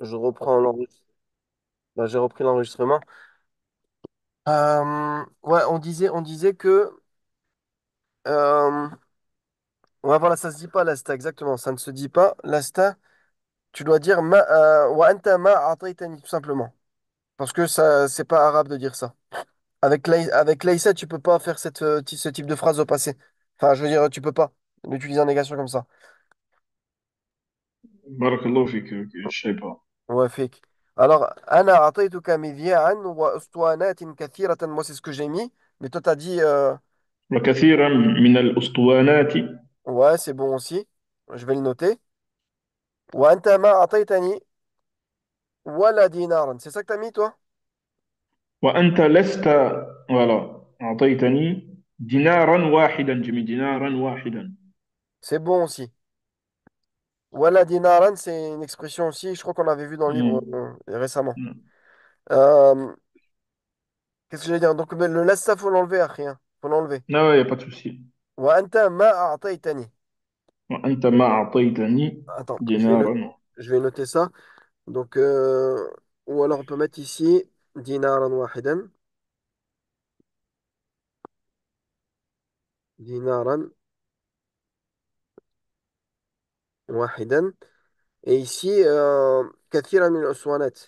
Je reprends l'enregistrement. J'ai repris l'enregistrement. Ouais, on disait que. euh, ouais, voilà, ça se dit pas l'asta, exactement. Ça ne se dit pas l'asta. Tu dois dire wa anta ma a'taytani, tout simplement. Parce que ça, c'est pas arabe de dire ça. Avec laysa, tu peux pas faire ce type de phrase au passé. Enfin, je veux dire, tu peux pas l'utiliser en négation comme ça. Barakallahu fik, ok, je sais pas. Ouais, fake. Alors, ana a'taytuka midhya'an wa ustuwanatin kathiratan. Moi, c'est ce que j'ai mis. Mais toi, t'as dit. وكثيرا من الأسطوانات. Ouais, c'est bon aussi. Je vais le noter. وأنت ما أعطيتني ولا دينارا. C'est ça que t'as mis, toi? وأنت لست. voilà. أعطيتني دينارا واحدا، جميل، دينارا واحدا. C'est bon aussi. ولا دينارا, c'est une expression aussi. Je crois qu'on l'avait vu dans le livre مم. récemment. مم. Euh, qu'est-ce que j'allais dire? Donc, le lasta, faut l'enlever, rien. Faut l'enlever. لا يا pas de souci. وأنت ما أعطيتني. وأنت ما أعطيتني Attends, دينارا. je vais noter ça. Donc, ou alors on peut mettre ici دينارا واحدا. دينارا واحدا. Et ici, كثيرا من الأسوانات.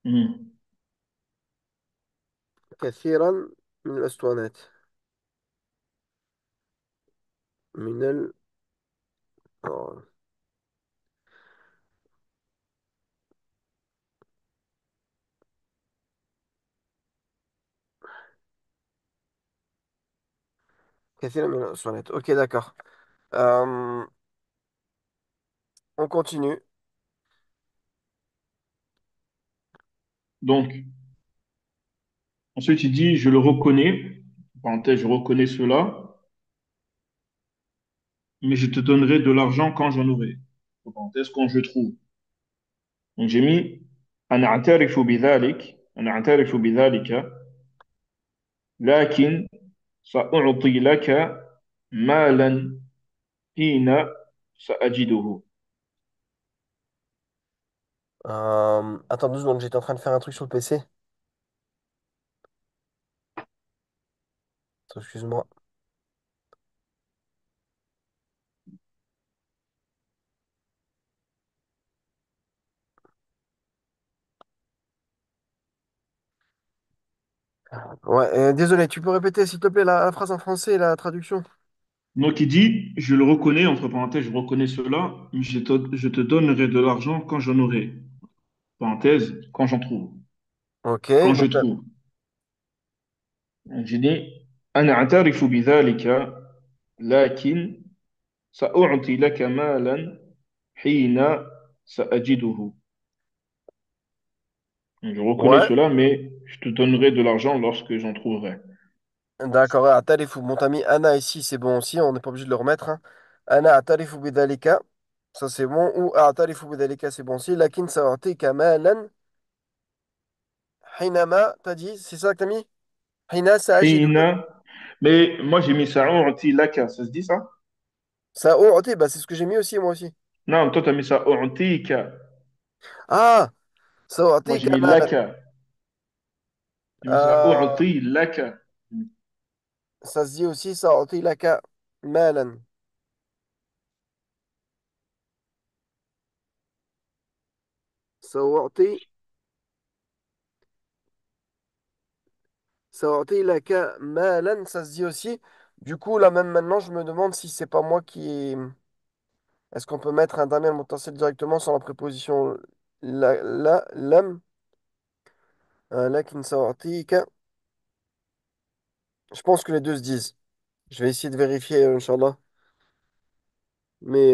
مم. كثيرا من الأسطوانات. من ال... آه، كثيرا من الأسطوانات. Ok, d'accord. Euh, on continue. Donc, ensuite, il dit, je le reconnais, parenthèse, je reconnais cela, mais je te donnerai de l'argent quand j'en aurai. Parenthèse, quand je trouve. Donc, j'ai mis, أنا أعترف بذلك، أنا أعترف بذلك، لكن سأعطي لك مالا حين سأجده. Attends 2 secondes, j'étais en train de faire un truc sur le PC. Attends, excuse-moi. Ouais, désolé, tu peux répéter s'il te plaît la phrase en français et la traduction? Donc, il dit, je le reconnais, entre parenthèses, je reconnais cela, mais je te donnerai de l'argent quand j'en aurai. Parenthèse, quand j'en trouve. Ok, Quand je donc trouve. Donc, j'ai dit, أنا أعترف بذلك لكن سأعطي لك مالا حين سأجده. Donc, je reconnais ouais, cela, mais je te donnerai de l'argent lorsque j'en trouverai. d'accord. Ouais, Atarifu, bon, t'as mis Anna ici, c'est bon aussi, on n'est pas obligé de le remettre. Hein. Anna Atarifu bidalika, ça c'est bon. Ou Atarifu bidalika, c'est bon aussi. Lakin sa'atika malan hinama, t'as dit, c'est ça que t'as mis? Hina sa'ajidu. حين. Mais moi, j'ai mis سأعطي لك. Ça se dit ça? Sa'u'ti, bah c'est ce que j'ai mis aussi, moi aussi. Non, toi, tu as mis سأعطيك. Ah! Moi, j'ai سأعطيك mis مالا. لك. J'ai mis آه سأعطي لك. ça se dit aussi سأعطي لك مالا. سأعطي سأعطي لك مالا, ça se dit aussi. Du coup, là même maintenant, je me demande si c'est pas moi qui. Est-ce qu'on peut mettre un damir muttasil directement sans la préposition lam لكن سأعطيك. Je pense que les deux se disent. Je vais essayer de vérifier, Inch'Allah. Mais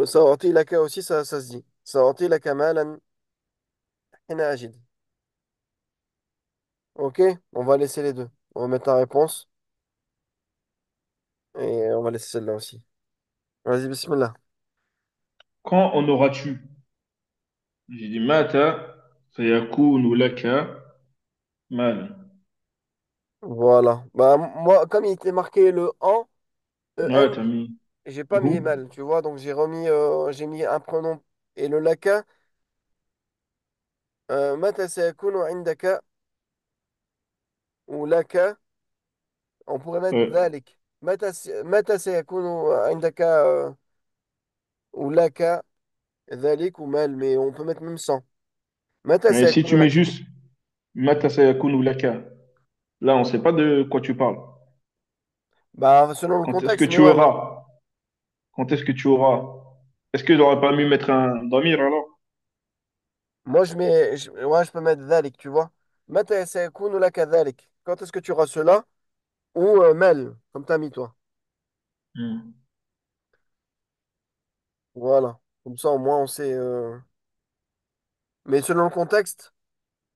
سأعطي لك aussi, ça se dit. سأعطي لك مالا حين أجد. Ok, on va laisser les deux. On va mettre la réponse et on va laisser celle-là aussi. Vas-y, bismillah. Quand en auras-tu? J'ai dit متى سيكون لك مال. Voilà. Bah, moi, comme il était marqué le en, Ouais, en, t'as mis j'ai pas mis هو. mal, tu vois. Donc j'ai mis un pronom et le laka. متى سيكون عندك ولك. On pourrait mettre Ouais. ذلك. متى سيكون عندك ولك ذلك ومال. Mais on peut mettre même sans. متى Mais si سيكون tu mets لك. juste Mata sayakunu laka, là, on ne sait pas de quoi tu parles. Bah, selon le Quand est-ce que contexte, mais tu ouais, ouais. auras? Quand est-ce que tu auras? Est-ce que j'aurais pas mieux mettre un damir alors? Moi, ouais, je peux mettre ذلك, tu vois. متى سيكون لك ذلك. Quand est-ce que tu auras cela? Ou مال, comme t'as mis toi. Hmm. Voilà. Comme ça, au moins, on sait. Mais selon le contexte,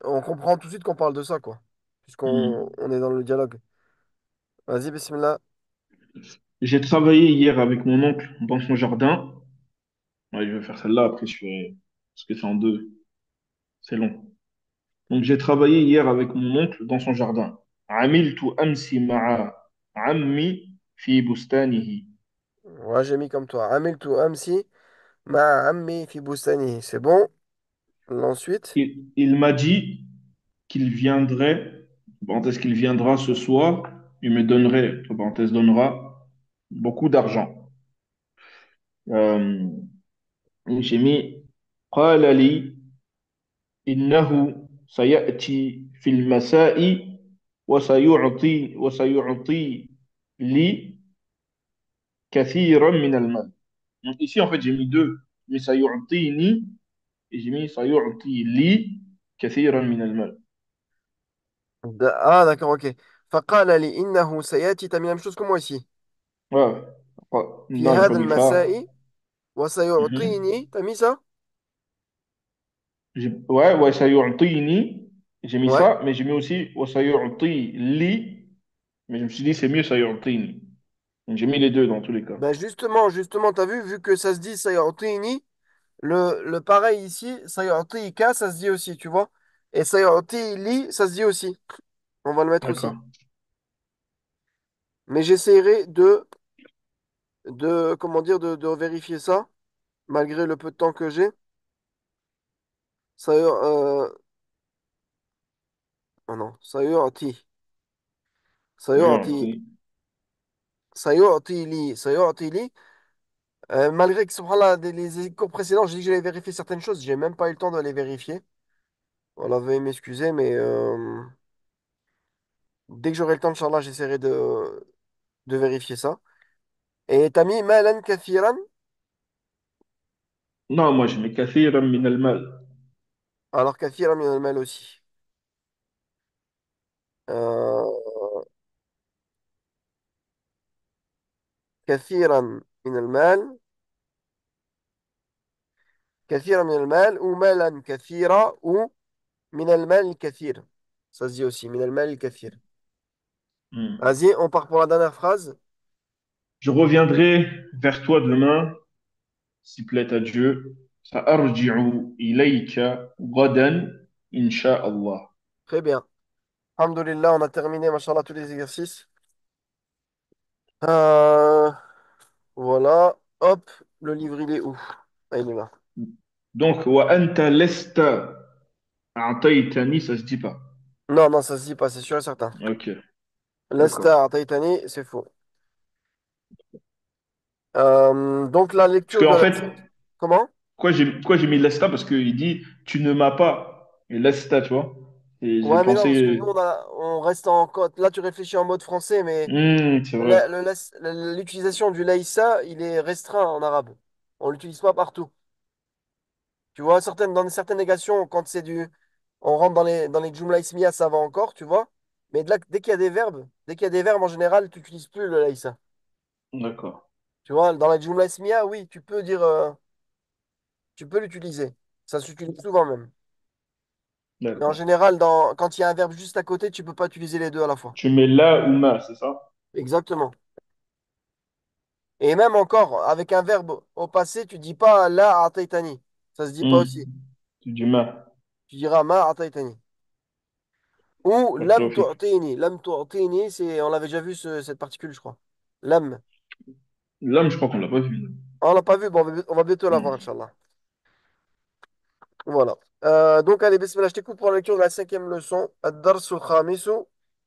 on comprend tout de suite qu'on parle de ça, quoi. Puisqu'on Hmm. on est dans le dialogue. Vas-y, bismillah. J'ai travaillé hier avec mon oncle dans son jardin. Ouais, je vais faire celle-là, après je fais... Parce que c'est en deux, c'est long. Donc j'ai travaillé hier avec mon oncle dans son jardin. عملت أمس مع عمي في بستانه. Ouais, j'ai mis comme toi. عملت أمس مع عمي في بستانه. C'est bon. Ensuite. Il m'a dit qu'il viendrait, parenthèse qu'il viendra ce soir, il me donnerait, parenthèse donnera, beaucoup d'argent. Euh, j'ai mis قال لي إنه سيأتي في المساء وسيعطي لي كثيرا من المال. Donc ici, en fait, j'ai mis deux. J'ai mis سيعطيني et j'ai mis سيعطي لي كثيرا من المال. Ah, d'accord, ok. فقال لي إنه سيأتي. T'as mis la même chose que moi ici. Ouais. في Non, j'ai pas هذا mis fa. المساء وسيعطيني. T'as mis ça? Ouais, وسيعطيني, j'ai mis Ouais. ça, mais j'ai mis aussi وسيعطي لي, mais je me suis dit c'est mieux سيعطيني. Donc j'ai mis les deux dans tous les cas. Ben justement, t'as vu que ça se dit سيعطيني, le pareil ici, سيعطيك, ça se dit aussi, tu vois. Et سيعطي لي, ça se dit aussi. On va le mettre aussi. D'accord. Mais j'essaierai comment dire, de vérifier ça, malgré le peu de temps que j'ai. Oh non, سيعطي. سيعطي. سيعطي. سيعطي لي. Malgré que, subhanallah, les cours précédents, j'ai dit que j'allais vérifier certaines choses, j'ai même pas eu le temps de les vérifier. Voilà, veuillez m'excuser, mais dès que j'aurai le temps, Inch'Allah, j'essaierai de vérifier ça. Et t'as mis malan kathiran, Non, moi j'ai mis كثيرا من المال. alors kathiran min al-mal aussi. Euh, kathiran min al-mal, kathiran min al-mal, ou malan kathira, ou min al-mal kathir. Ça se dit aussi, min al-mal kathir. Hmm. Vas-y, on part pour la dernière phrase. Je reviendrai vers toi demain, s'il plaît à Dieu. سأرجع إليك غدا إن شاء الله. Très bien. Alhamdulillah, on a terminé, machallah, tous les exercices. Euh, voilà. Hop, le livre, il est où? Ah, il est là. Donc, وأنت لست أعطيتني, ça se dit pas. Non, non, ça se dit pas, c'est sûr et certain. Ok, d'accord. Lesta Taitani, c'est faux. Donc, la Parce lecture de qu'en la... fait, Comment? pourquoi j'ai mis lesta? Parce qu'il dit tu ne m'as pas. Et lesta, tu vois. Et j'ai Ouais, mais non, parce que nous, pensé. on reste en code. Là, tu réfléchis en mode français, mais C'est vrai. l'utilisation du laïssa, il est restreint en arabe. On l'utilise pas partout. Tu vois, dans certaines négations, quand c'est du... On rentre dans les jumla ismiya, ça va encore, tu vois. Mais dès qu'il y a des verbes, en général, tu n'utilises plus le laïssa. D'accord. Tu vois, dans la jumla ismiya, oui, tu peux l'utiliser. Ça s'utilise souvent même. Mais en D'accord. général, quand il y a un verbe juste à côté, tu peux pas utiliser les deux à la fois. Tu mets là ou ma, c'est ça? Exactement. Et même encore, avec un verbe au passé, tu dis pas la ataitani. Ça se dit pas aussi. Tu dis ma. Tu diras ma ataitani. Ou lam Tawfiq. tu'tini. Lam tu'tini, on l'avait déjà vu cette particule, je crois. Lam. L'âme, je crois qu'on l'a pas vu. Ah, on l'a pas vu, bon, on va bientôt Hmm. l'avoir, Inch'Allah. Voilà. Donc, allez, bismillah, je t'écoute pour la lecture de la cinquième leçon. Ad-darsul khamisu.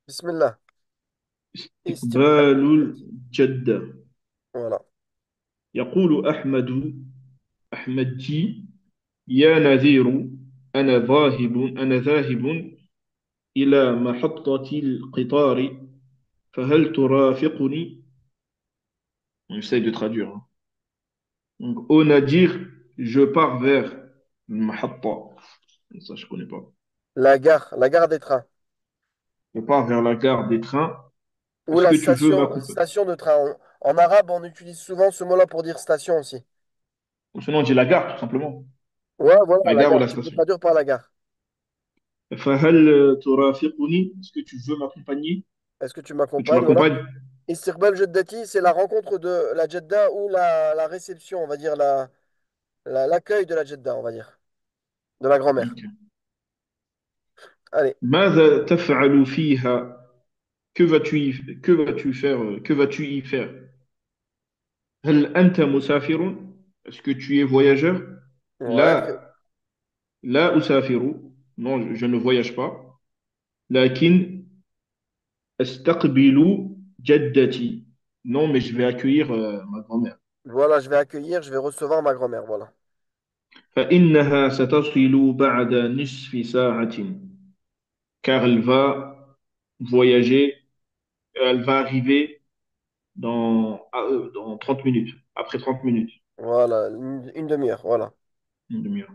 Bismillah. Istiqbal استقبال al-jannati. الجدة. Voilà. يقول أحمد يا نذير، أنا ذاهب إلى محطة القطار، فهل ترافقني؟ J'essaie de traduire, hein. Donc, au Nadir, je pars vers Mahatta. Ça, je connais pas. La gare des trains. Je pars vers la gare des trains. Ou Est-ce la que tu veux station, m'accompagner? station de train. En arabe, on utilise souvent ce mot-là pour dire station aussi. Ou sinon, on dit la gare, tout simplement. Ouais, voilà, La la gare ou gare. la Tu peux station. traduire par la gare. فهل ترافقني? Est-ce que tu veux m'accompagner? Est-ce que tu Que tu m'accompagnes? Voilà. m'accompagnes? Istiqbal Jeddati, c'est la rencontre de la Jeddah ou la réception, on va dire, l'accueil de la Jeddah, on va dire, de la grand-mère. Ok. Allez, ماذا تفعل فيها؟ Que vas-tu faire? Que vas-tu y faire? هل أنت مسافر؟ Est-ce que tu es voyageur? ouais, très... لا، لا أسافر. Non, je ne voyage pas. لكن أستقبل جدتي. Non, mais je vais accueillir ma grand-mère. Voilà, je vais accueillir, je vais recevoir ma grand-mère, voilà. فإنها ستصل بعد نصف ساعة. Car elle va voyager, elle va arriver dans 30 minutes, après 30 minutes, Voilà, une demi-heure, voilà. une demi-heure.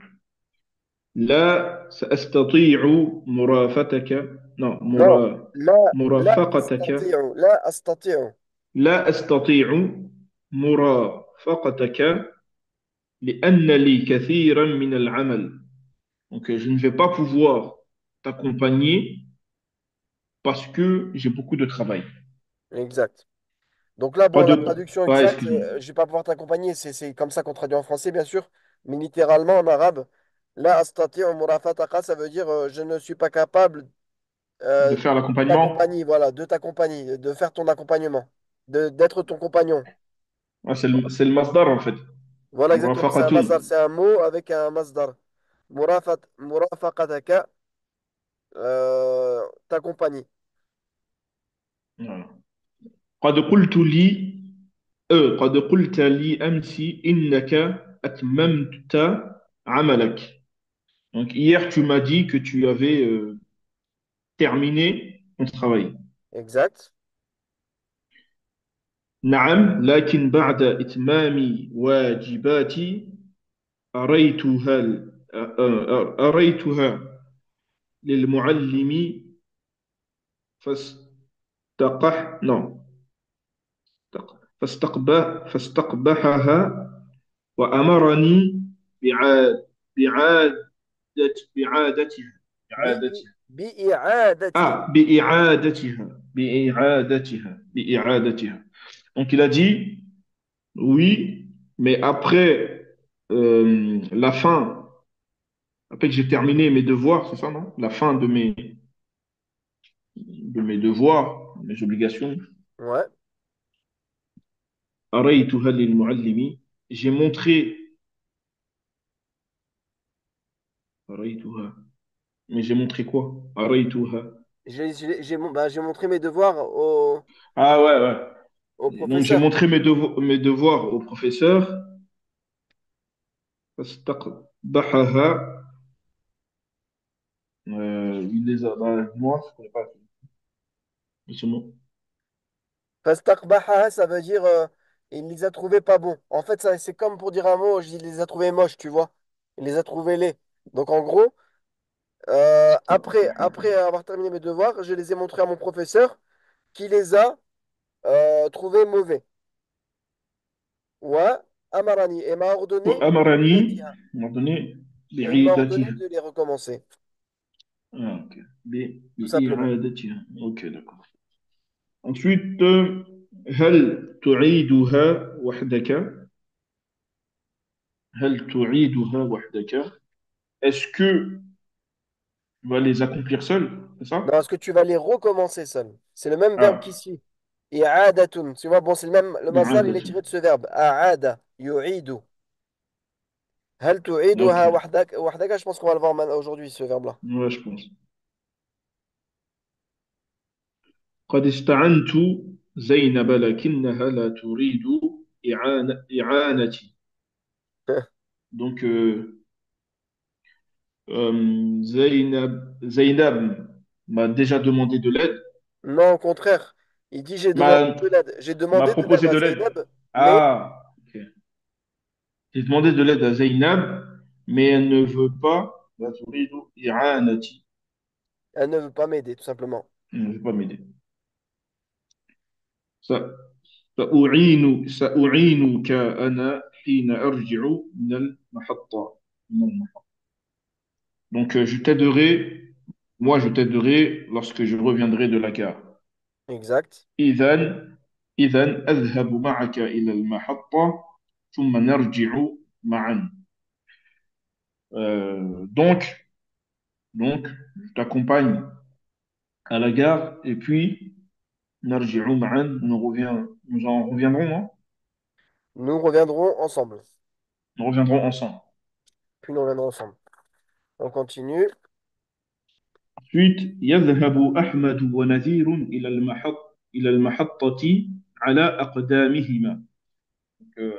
لا سأستطيع مرافقتك. non Non, la مرافقتك. astati'u, la astati'u. لا أستطيع مرافقتك لأن لي كثيرا من العمل. Donc, je ne vais pas pouvoir t'accompagner parce que j'ai beaucoup de travail. Exact. Donc là, Pas bon, la de... traduction Ouais, exacte, excuse-moi. je vais pas pouvoir t'accompagner, c'est comme ça qu'on traduit en français, bien sûr, mais littéralement en arabe, la astati'u murafataqa, ça veut dire je ne suis pas capable De euh, faire de t'accompagner, l'accompagnement. voilà, de t'accompagner, de faire ton accompagnement, d'être ton compagnon. Ouais, c'est le masdar en fait. Voilà exactement, c'est un مرافقة. masdar, c'est un mot avec un masdar. Murafaqataka, t'accompagner. Voilà. قد قلت لي قد قلت لي أمس إنك أتممت عملك. Donc hier tu m'as dit que tu avais terminé ton travail. Exact. نعم، لكن بعد إتمام واجباتي أريتها أريتها للمعلم فاستقح نعم فاستقبحها وأمرني بإعادة بإعادتها إعادتها بإعادتها. بإعادتها. Donc il a dit oui, mais après la fin, après que j'ai terminé mes devoirs, c'est ça, non? La fin de mes devoirs, mes obligations. Ouais. أريتها للمعلم. J'ai montré. أريتها. Mais j'ai montré quoi? أريتها. J'ai montré mes devoirs Ah ouais, ouais. au Donc j'ai professeur. montré mes devoirs au professeur. فاستقبحها. Il les a. Bah, moi, je connais pas ce mot. Fastaqbahaha, ça veut dire il les a trouvés pas bons. En fait, ça, c'est comme pour dire un mot, il les a trouvés moches, tu vois. Il les a trouvés laids. Donc en gros, après avoir terminé mes devoirs, je les ai montrés à mon professeur qui les a trouvés mauvais. Ouais, Amarani, et m'a ordonné, وأمرني. On m'a donné et il m'a ordonné بإعادتها. de les recommencer, Ah, ok. tout simplement. بإعادتها. Ok, d'accord. Ensuite, هل تعيدها وحدك؟ هل تعيدها وحدك؟ Est-ce que tu vas les accomplir seul? C'est Non, ça? est-ce que tu vas les recommencer seul? C'est le même verbe Ah, qu'ici. I'adatun. Tu vois, bon, c'est le même, le masdar, il est إعادة. tiré de ce verbe. A'ada, yu'idu. هل تعيدها Ok. وحدك, je pense qu'on va le voir aujourd'hui, ce verbe-là. Ouais, je pense. قد استعنت زينب لكنها لا تريد إعانتي. Donc, Zainab m'a déjà demandé de l'aide, Non, au contraire. Il dit j'ai demandé m'a de l'aide. J'ai m'a demandé de l'aide proposé à de l'aide. Zaynab, mais Ah, ok. J'ai demandé de l'aide à Zainab, mais elle ne veut pas. La تريد إعانتي. elle ne veut pas m'aider, tout simplement. Elle ne veut pas m'aider. س- سأعينك أنا حين أرجع من المحطة. من المحطة. Donc, je t'aiderai, moi, je t'aiderai lorsque je reviendrai de la gare. Exact. إذا إذا أذهب معك إلى المحطة ثم نرجع معا. Donc, je t'accompagne à la gare et puis نرجع معا, nous en reviendrons, non? Nous reviendrons ensemble. Nous reviendrons ensemble. Puis nous reviendrons ensemble. On continue. Ensuite, يذهب أحمد ونذير إلى المحطة على أقدامهما. Euh,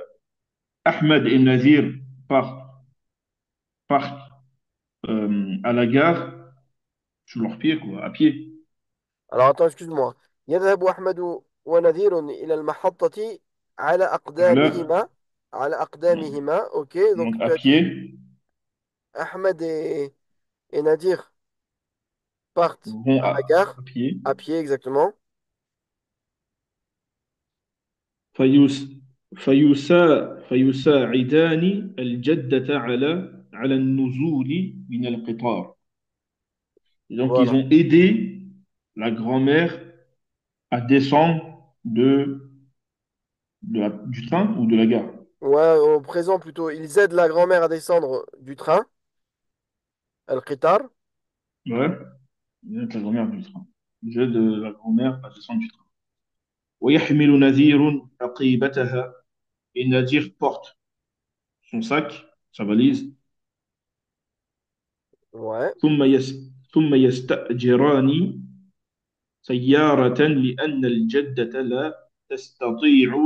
Ahmed et Nazir partent à la gare sur leurs pieds, quoi, à pied. Alors attends, excuse-moi. يذهب أحمد ونذير إلى المحطة على على أقدامهما. على أقدامهما. Ok, donc donc à tu as dit pied, Ahmed et Nadir partent vont à la gare, à pied. à pied exactement. فيس فيساعدان الجدة على النزول من القطار. Et donc, ils Voilà. ont aidé la grand-mère à descendre du train ou de la gare. Ouais, au présent plutôt, ils aident la grand-mère à descendre du train, Al-Qitar. Ouais, ils aident la grand-mère du train. Ils aident la grand-mère à descendre du train. ويحمل نذير حقيبتها. Et Nadir porte son sac, sa valise. Ouais. ثم يستأجران سيارة لأن الجدة لا تستطيع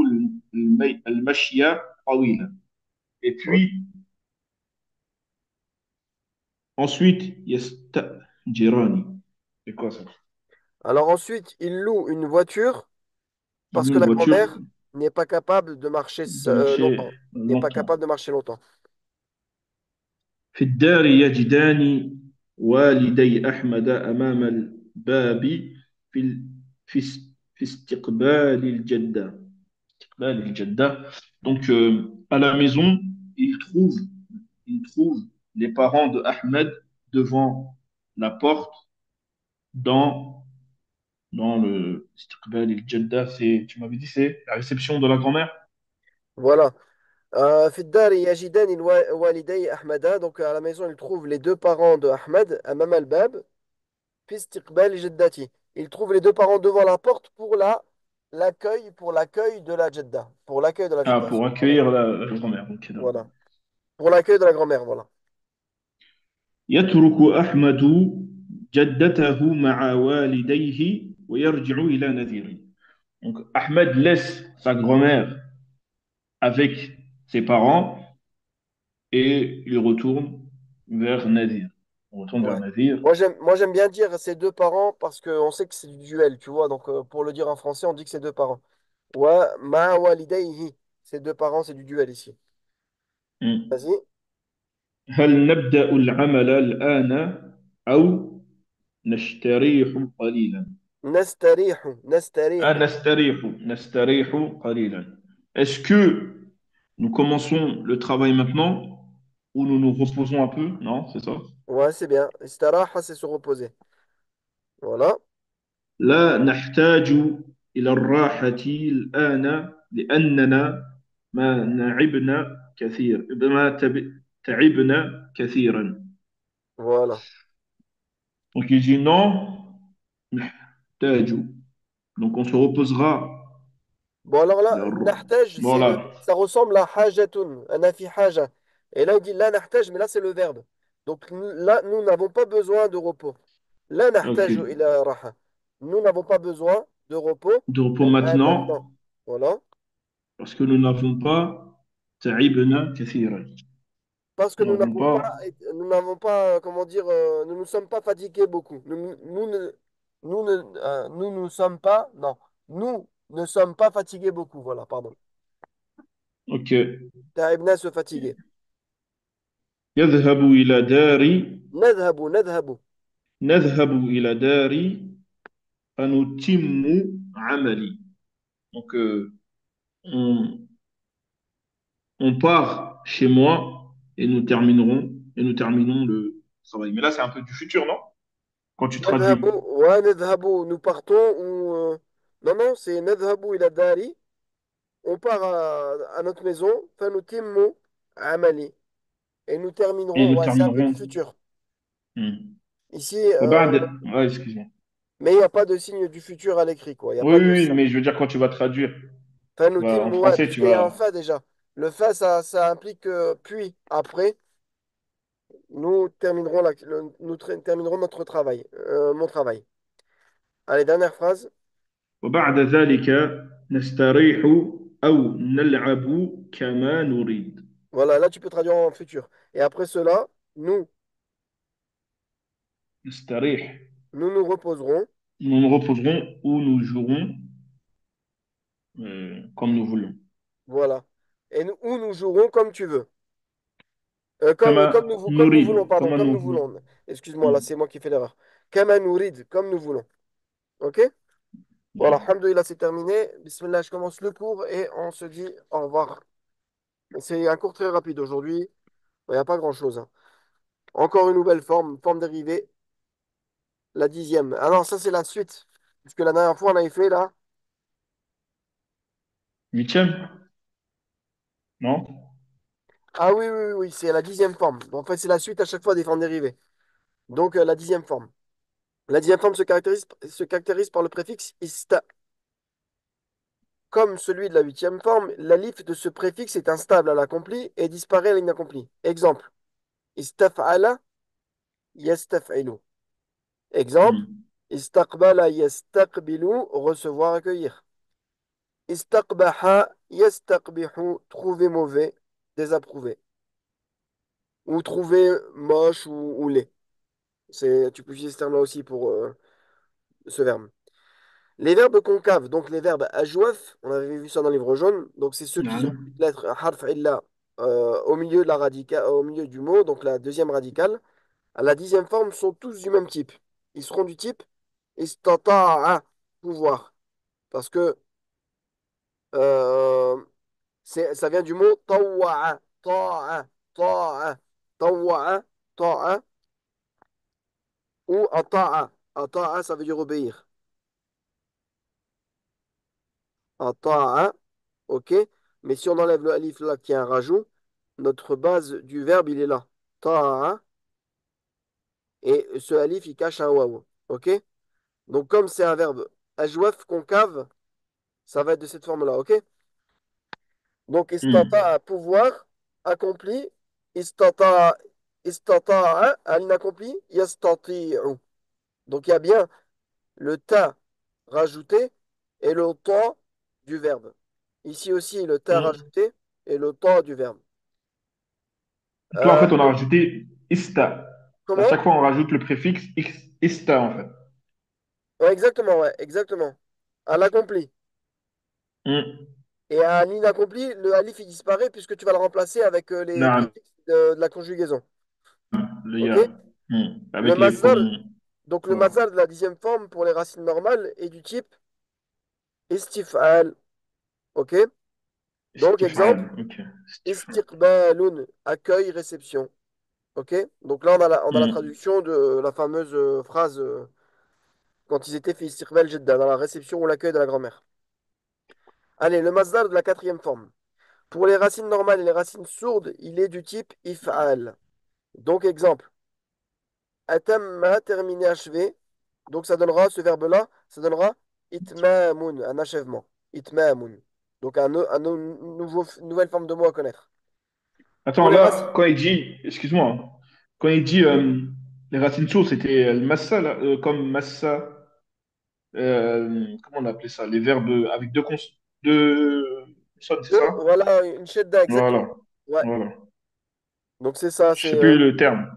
المشي طويلا. Et puis, ensuite, يستأجران. C'est quoi ça? Alors ensuite, ils louent une voiture Ils parce louent que une la voiture grand-mère n'est pas capable de marcher de marcher longtemps. N'est pas longtemps. capable de marcher longtemps. في الدار يجدان والدي أحمد أمام الباب في ال- في في استقبال الجدة. استقبال الجدة. Donc, à la maison, il trouve les parents de Ahmed devant la porte dans, dans le استقبال الجدة. Tu m'avais dit, c'est la réception de la grand-mère? Voilà. في الدار يجدان والدي أحمد. Donc à la maison, ils trouvent les deux parents de Ahmed, أمام الباب في استقبال جدتي. Ils trouvent les deux parents devant la porte pour l'accueil de la Jeddah. Pour l'accueil de la Ah, Jeddah. pour accueillir la grand-mère. Ok, d'accord. Voilà. Pour l'accueil de la grand-mère, voilà. يترك أحمد جدته مع والديه ويرجع إلى نذير. Donc Ahmed laisse sa grand-mère avec ses parents et il retourne vers Nadir. On retourne vers Ouais. Nadir. Moi, j'aime bien dire ses deux parents parce qu'on sait que c'est du duel, tu vois. Donc, pour le dire en français, on dit que c'est deux parents. Wa ma walidayhi. Ses deux parents, c'est du duel ici. Vas-y. هل نبدأ العمل الآن أو نستريح قليلا؟ Nastarihu. Nastarihu. نستريح قليلا. Est-ce que nous commençons le travail maintenant ou nous nous reposons un peu? Non, c'est ça. Ouais, c'est bien. Istaraha, c'est se reposer. Voilà. لا نحتاج إلى الراحة الآن لأننا ما نعبنا كثير تعبنا كثيرا. Voilà. Donc il dit non, نحتاج. Donc on se reposera. Bon, alors là, nahtaj, Voilà. ça ressemble à hajatun. Ana fi haja. Et là, il dit la nahtaj, mais là, c'est le verbe. Donc là, nous n'avons pas besoin de repos. La Ok. nahtaju ila raha. Nous n'avons pas besoin de repos De repos maintenant. maintenant, Voilà. parce que nous n'avons pas تعبنا كثيرا. Parce que Nous n'avons pas. nous n'avons pas, comment dire, nous ne sommes pas fatigués beaucoup. Nous ne sommes pas, non, nous ne sommes pas fatigués beaucoup. Voilà, pardon. Ok. تعبنا se fatiguer. يذهب إلى داري. نذهب. نذهب إلى داري فنتم عملي. Donc, on, on part chez moi et nous terminons le travail. Mais là, c'est un peu du futur, non? Quand tu نذهب traduis. ونذهب, nous partons ou non, non, c'est نذهب إلى داري. On part à notre maison. فنتم عملي. Et nous Et terminerons. nous Ouais, c'est un peu du terminerons. futur. Hmm. Ici, Ouais, excuse-moi. mais il n'y a pas de signe du futur à l'écrit, quoi. Il n'y a Oui, pas de oui, oui, ça. mais je veux dire, quand tu vas traduire, Fanutim, en ouais, français, tu puisqu'il y a un vas. fa déjà. Le fa, ça implique puis, après, nous terminerons, terminerons notre travail, mon travail. Allez, dernière phrase. وبعد ذلك نستريح أو نلعب كما نريد. Voilà, là, tu peux traduire en futur. Et après cela, nous, نستريح. nous nous reposerons. Nous nous reposerons ou nous jouerons comme nous voulons. Voilà. Et nous, ou nous jouerons comme tu veux. كما Comme nous voulons, نريد. pardon, كما comme nous nous. voulons. Excuse-moi, là, c'est moi qui fais l'erreur. Kama nurid, comme nous voulons. OK? Voilà, alhamdoulilah, c'est terminé. Bismillah, je commence le cours et on se dit au revoir. C'est un cours très rapide aujourd'hui. Il n'y a pas grand-chose, hein. Encore une nouvelle forme, forme dérivée, la 10e. Ah non, ça c'est la suite. Puisque la dernière fois, on avait fait là. Huitième? Non? Ah oui, oui, oui, oui, c'est la 10e forme. En fait, c'est la suite à chaque fois des formes dérivées. Donc, la 10e forme. La 10e forme se caractérise par le préfixe ista. Comme celui de la 8e forme, l'alif de ce préfixe est instable à l'accompli et disparaît à l'inaccompli. Exemple, istaf'ala, yastaf'ilu. Exemple, Hmm. istaqbala, yastaqbilu, recevoir, accueillir. Istaqbaha, yastaqbihu, trouver mauvais, désapprouver. Ou trouver moche ou laid. Tu peux utiliser ce terme-là aussi pour ce verbe. Les verbes concaves, donc les verbes ajwaf, on avait vu ça dans le livre jaune, donc c'est ceux qui ont نعم. une lettre harf illa au milieu de la au milieu du mot, donc la deuxième radicale. À la 10e forme sont tous du même type. Ils seront du type istata'a, pouvoir. Parce que euh, ça vient du mot tawa'a, ta'a, ta'a, tawa'a, ta'a, ou ata'a. Ata'a, ça veut dire obéir. Ata'a, ok? Mais si on enlève le alif là qui est un rajout, notre base du verbe, il est là. Ta'a, et ce alif, il cache un waw. Ok? Donc, comme c'est un verbe ajwaf, concave, ça va être de cette forme-là. Ok? Donc, Hmm. istata'a, pouvoir, accompli. Istata'a, istata'a, à l'inaccompli. Yastati'u. Donc, il y a bien le ta rajouté et le ta du verbe. Ici aussi, le ta Hmm. rajouté et le ta du verbe. Toi, en Euh, fait, on a rajouté ista. À comment? chaque fois, on rajoute le préfixe ista, en fait. Ouais, exactement, ouais, exactement. À l'accompli. Hmm. Et à l'inaccompli, le alif, il disparaît puisque tu vas le remplacer avec les نعم. préfixes de la conjugaison. Le OK? ya. Hmm. Le Avec les masdar, pronoms. donc le Voilà. masdar de la 10e forme pour les racines normales est du type istif'al. OK? Donc, exemple, استفعال. Ok. استفعال. istiqbalun, accueil, réception. OK? Donc là, on a la Hmm. traduction de la fameuse phrase quand ils étaient fi istiqbal jidda, dans la réception ou l'accueil de la grand-mère. Allez, le masdar de la 4e forme. Pour les racines normales et les racines sourdes, il est du type if'al. Donc, exemple, atamma, terminé, achevé. Donc, ça donnera, ce verbe-là, ça donnera itmamun, un achèvement. Itmamun. Donc, nouvelle forme de mot à connaître. Pour Attends, les racines. là, quand il dit, excuse-moi, hein, quand il dit les racines sources, c'était le massa, là, comme massa, comment on appelait ça? Les verbes avec deux consonnes, c'est ça? Voilà, une shedda, exactement. Voilà, Ouais. voilà. Donc c'est ça, Je c'est sais plus le terme.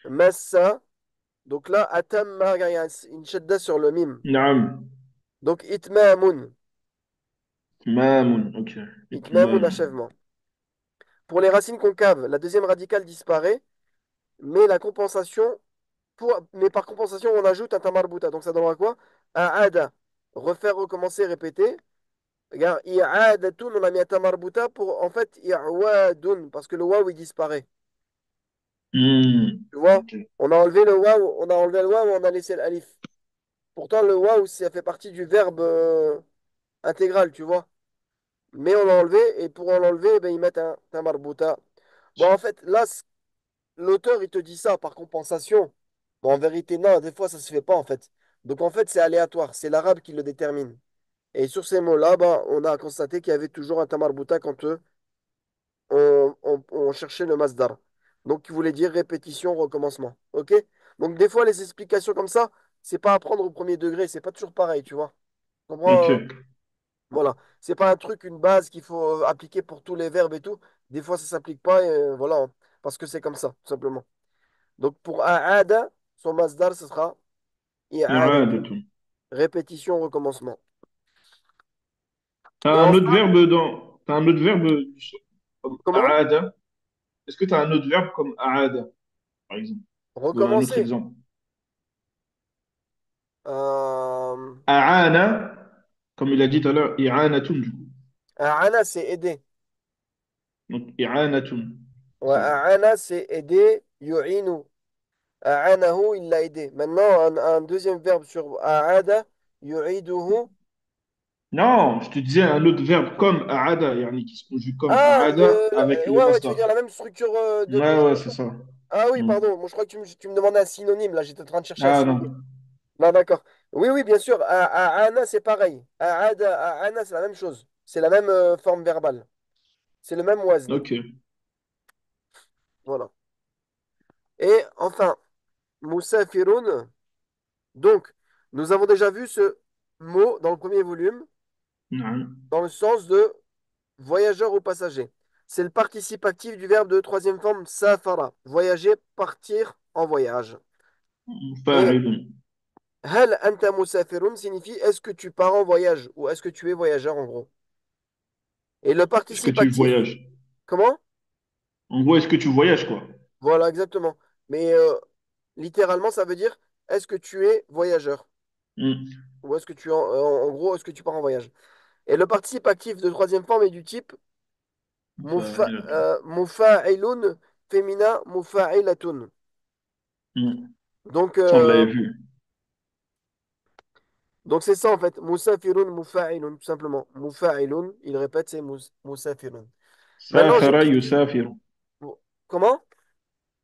massa. Donc là, atamma, il y a une shedda sur le mim. Naam. Donc itmamun. Mamoun, ok. Itmamun, Itmamoun. achèvement. Pour les racines concaves, la deuxième radicale disparaît, mais la compensation, mais par compensation, on ajoute un tamarbuta. Donc ça donnera quoi? Un ada. Refaire, recommencer, répéter. Regarde, i'adatun, on a mis un tamarbuta pour en fait i'wadun, parce que le waouh il disparaît. Hmm, Tu vois? ok. On a enlevé le waouh, on a enlevé le waouh, on a laissé l'alif. Pourtant, le waouh, ça fait partie du verbe intégral, tu vois. Mais on l'a enlevé, et pour l'enlever, eh ben, ils mettent un marbuta. Bon, en fait, là, l'auteur, il te dit ça par compensation. Bon, en vérité, non, des fois, ça se fait pas, en fait. Donc, en fait, c'est aléatoire. C'est l'arabe qui le détermine. Et sur ces mots-là, bah, on a constaté qu'il y avait toujours un tamarbuta quand on cherchait le masdar. Donc, qui voulait dire répétition, recommencement. OK? Donc, des fois, les explications comme ça, c'est pas à prendre au premier degré. C'est pas toujours pareil, tu vois. Tu comprends, hein? Ok. Voilà. C'est pas un truc, une base qu'il faut appliquer pour tous les verbes et tout. Des fois, ça s'applique pas, et voilà, hein, parce que c'est comme ça, tout simplement. Donc, pour a'ada, son masdar, ce sera i'adatun. I'adatun. Répétition, recommencement. T'as Et un autre enfin, verbe dans. T'as un autre verbe comme comment? aada. Est-ce que t'as un autre verbe comme aada, par exemple? Ou un autre Recommencer. exemple? Euh, Aana, comme il a dit tout à l'heure, i'anatun, du coup. a'ana, c'est aider. Donc, i'anatun. C'est Ouais, ça. a'ana, c'est aider. Yu'inu. A'anahu, il l'a aidé. Maintenant, un deuxième verbe sur a'ada. Yu'iduhu. Non, je te disais un autre verbe comme aada, yani qui se conjugue comme Ah, aada avec le ouais, ouais, tu veux masdar. dire la même structure de Ouais, ouais, c'est conjugation. ça. Ah oui, Hmm. pardon. Moi, je crois que tu me demandais un synonyme. Là, j'étais en train de chercher un Ah synonyme. non. Non, d'accord. Oui, oui, bien sûr. Ana, c'est pareil. Ana, c'est la même chose. C'est la même forme verbale. C'est le même wazn. Ok. Voilà. Et enfin, musafirun. Donc, nous avons déjà vu ce mot dans le premier volume, Naam. dans le sens de voyageur ou passager. C'est le participe actif du verbe de troisième forme safara. Voyager, partir en voyage. Et Fa'ilun. hal anta musafirun signifie est-ce que tu pars en voyage ou est-ce que tu es voyageur en gros. Et le Est-ce que participe tu actif, voyages? comment? En gros, est-ce que tu voyages, quoi? Voilà, exactement. Mais littéralement, ça veut dire est-ce que tu es voyageur? Hmm. Ou est-ce que tu en gros, est-ce que tu pars en voyage? Et le participe actif de troisième forme est du type Fa'ilatun. mufa'ilun, féminin mufa'ilatun. Hmm. Donc, Ça, on l'avait vu. donc c'est ça en fait. Musafirun, mufa'ilun, tout simplement. Mufa'ilun, il répète, c'est musafirun. Maintenant, j'ai une Safara petite. yusafiru. Comment?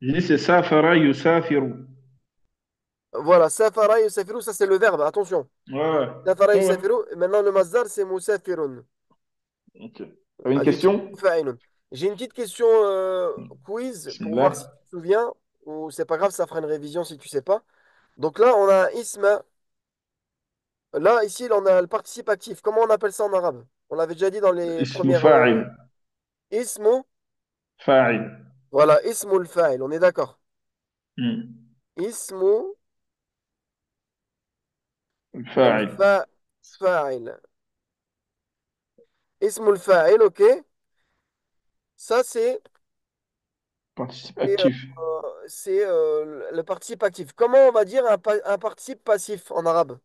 J'ai dit c'est Safara yusafiru. Voilà, safara yusafiru, ça c'est le verbe, attention. Ouais, Safara ouais, ouais. yusafiru, et maintenant le masdar c'est musafirun. Ok. T'avais une Ah, du type question? mufa'ilun. J'ai une petite question quiz pour voir si Bismillah. tu te souviens, ou c'est pas grave, ça fera une révision si tu sais pas. Donc là, on a un ism. Là, ici, on a le participe actif. Comment on appelle ça en arabe? On l'avait déjà dit dans les Ismu premières. fa'il. Ismu. Fa'il. Voilà, ismu fa'il. On est d'accord. Hmm. Ismu Fa'il. fa'il. Ismu fa'il, ok. Ça, Participe c'est, euh, actif. le participe actif. Comment on va dire un participe passif en arabe?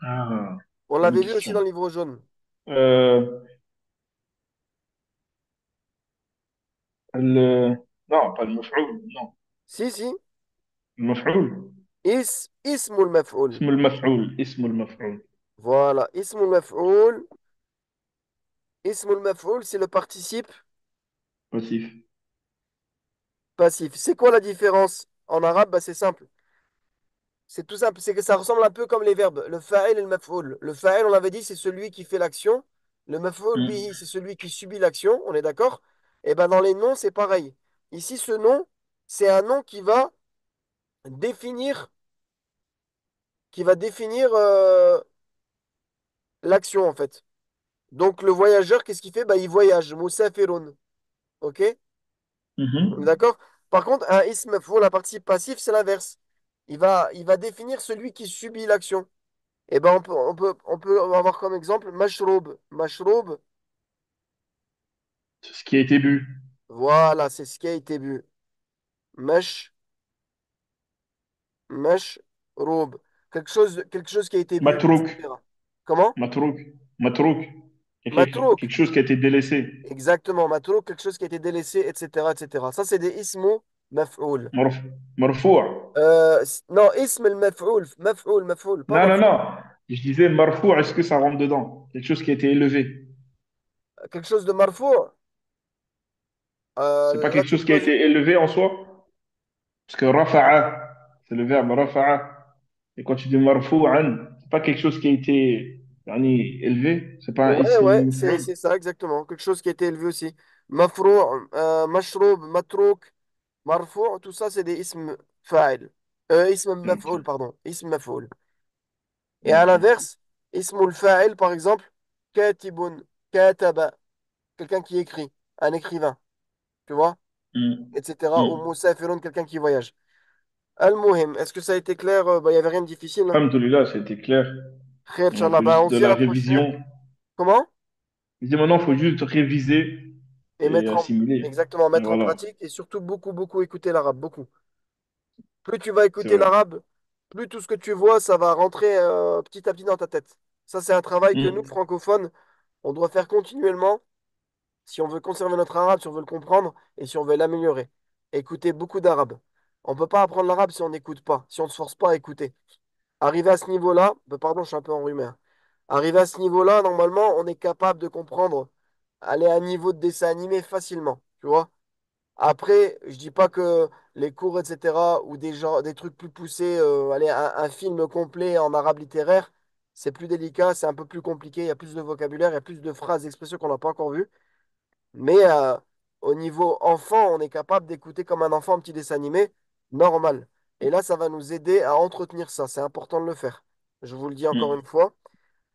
Ah, On bonne l'avait vu aussi question. dans le livre jaune. Euh, non, pas le maf'oul. Non. Si, si. Le maf'oul. Ismu maf'ul. اسم المفعول اسم المفعول. Voilà. Ismu maf'ul. Ismu maf'ul, c'est le participe Passif. passif. C'est quoi la différence? En arabe, bah, c'est simple. C'est tout simple. C'est que ça ressemble un peu comme les verbes. Le fa'il et le maf'ul. Le fa'il, on l'avait dit, c'est celui qui fait l'action. Le maf'ul Hmm. bihi, c'est celui qui subit l'action. On est d'accord? Et ben dans les noms, c'est pareil. Ici, ce nom, c'est un nom définir, qui va définir l'action, en fait. Donc, le voyageur, qu'est-ce qu'il fait? Bah, il voyage. Moussafiroun. OK? On est Mhm. d'accord? Par contre, un ism pour la partie passive, c'est l'inverse. Il va définir celui qui subit l'action. Et ben, on peut avoir comme exemple mashroub. Mashroub, C'est ce qui a été bu. voilà, c'est ce qui a été bu. Mash, mashroub. Quelque chose qui a été bu, Matrouk. etc. Comment? Matrouk. Matrouk. Matrouk. Quelque chose qui a été délaissé. Exactement, matrouk, quelque chose qui a été délaissé, etc., etc. Ça, c'est des ismos maf'oul. مرف... مرفوع. Non, ism al-maf'oul, maf'oul, pas Non, non, maf'oul. non. Je disais marfou, est-ce que ça rentre dedans? Quelque chose qui a été élevé. Quelque chose de marfou', C'est pas là, quelque tu me chose qui a poses. été élevé en soi? Parce que rafa'a, c'est le verbe rafa'a. Et quand tu dis marfou'an, c'est pas quelque chose qui a été élevé. C'est pas un Ouais, ism ouais, c'est maf'ul. c'est ça, exactement. Quelque chose qui a été élevé aussi. Mafrou', mashroub, matrouk, marfou', tout ça, c'est des ism fa'il. Ism Ok. maf'oul, pardon. Ism maf'oul. Et à Ok. l'inverse, ismul fa'il, par exemple, katibun, kataba, quelqu'un qui écrit, un écrivain, tu vois, Hmm. etc. Ou Hmm. musafirun, quelqu'un qui voyage. Al-Muhim, est-ce que ça a été clair? Bah, il n'y avait rien de difficile, hein. Alhamdoulilah, c'était clair. Khair, On Inch'Allah. fait Bah, juste on de se dit à la la prochaine. révision. Comment? Je dis maintenant, il faut juste réviser Et et assimiler. exactement, Et mettre en voilà. pratique et surtout beaucoup, beaucoup écouter l'arabe, beaucoup. Plus tu vas C'est écouter vrai. l'arabe, plus tout ce que tu vois, ça va rentrer petit à petit dans ta tête. Ça, c'est un travail que nous, Hmm. francophones, on doit faire continuellement si on veut conserver notre arabe, si on veut le comprendre et si on veut l'améliorer. Écouter beaucoup d'arabe. On ne peut pas apprendre l'arabe si on n'écoute pas, si on ne se force pas à écouter. Arrivé à ce niveau-là, pardon, je suis un peu enrhumé, hein. Arrivé à ce niveau-là, normalement, on est capable de comprendre, aller à un niveau de dessin animé facilement, tu vois. Après, je dis pas que les cours, etc., ou des trucs plus poussés, allez, un film complet en arabe littéraire, c'est plus délicat, c'est un peu plus compliqué, il y a plus de vocabulaire, il y a plus de phrases, d'expressions qu'on n'a pas encore vues. Mais au niveau enfant, on est capable d'écouter comme un enfant un petit dessin animé normal. Et là, ça va nous aider à entretenir ça. C'est important de le faire. Je vous le dis encore une Hmm. fois.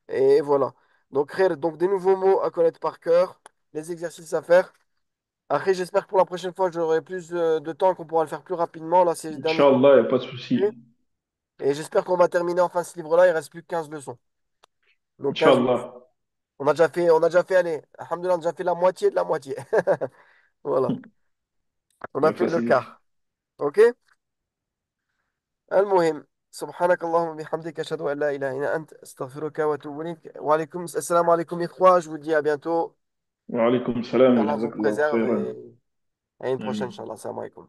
Et voilà. Donc, Khair, donc des nouveaux mots à connaître par cœur, des exercices à faire. Après, j'espère que pour la prochaine fois, j'aurai plus de temps et qu'on pourra le faire plus rapidement. Là, ces derniers temps, Inch'Allah, il n'y a pas de c'est souci. compliqué. Et j'espère qu'on va terminer enfin ce livre-là. Il reste plus que 15 leçons. Donc, 15 leçons. Inch'Allah. On a déjà fait, allez, alhamdoulilah, on a déjà fait la moitié de la moitié. Voilà. On Il a n'y a fait pas le si vite. quart. OK? المهم سبحانك اللهم وبحمدك أشهد أن لا إله إلا أنت أستغفرك وأتوب إليك وعليكم السلام عليكم إخوة je vous dis à bientôt Wa alaykoum salam wa Allah vous jazakallahu préserve khairan. et à une prochaine Amin. Inch'Allah. Salam alaikum.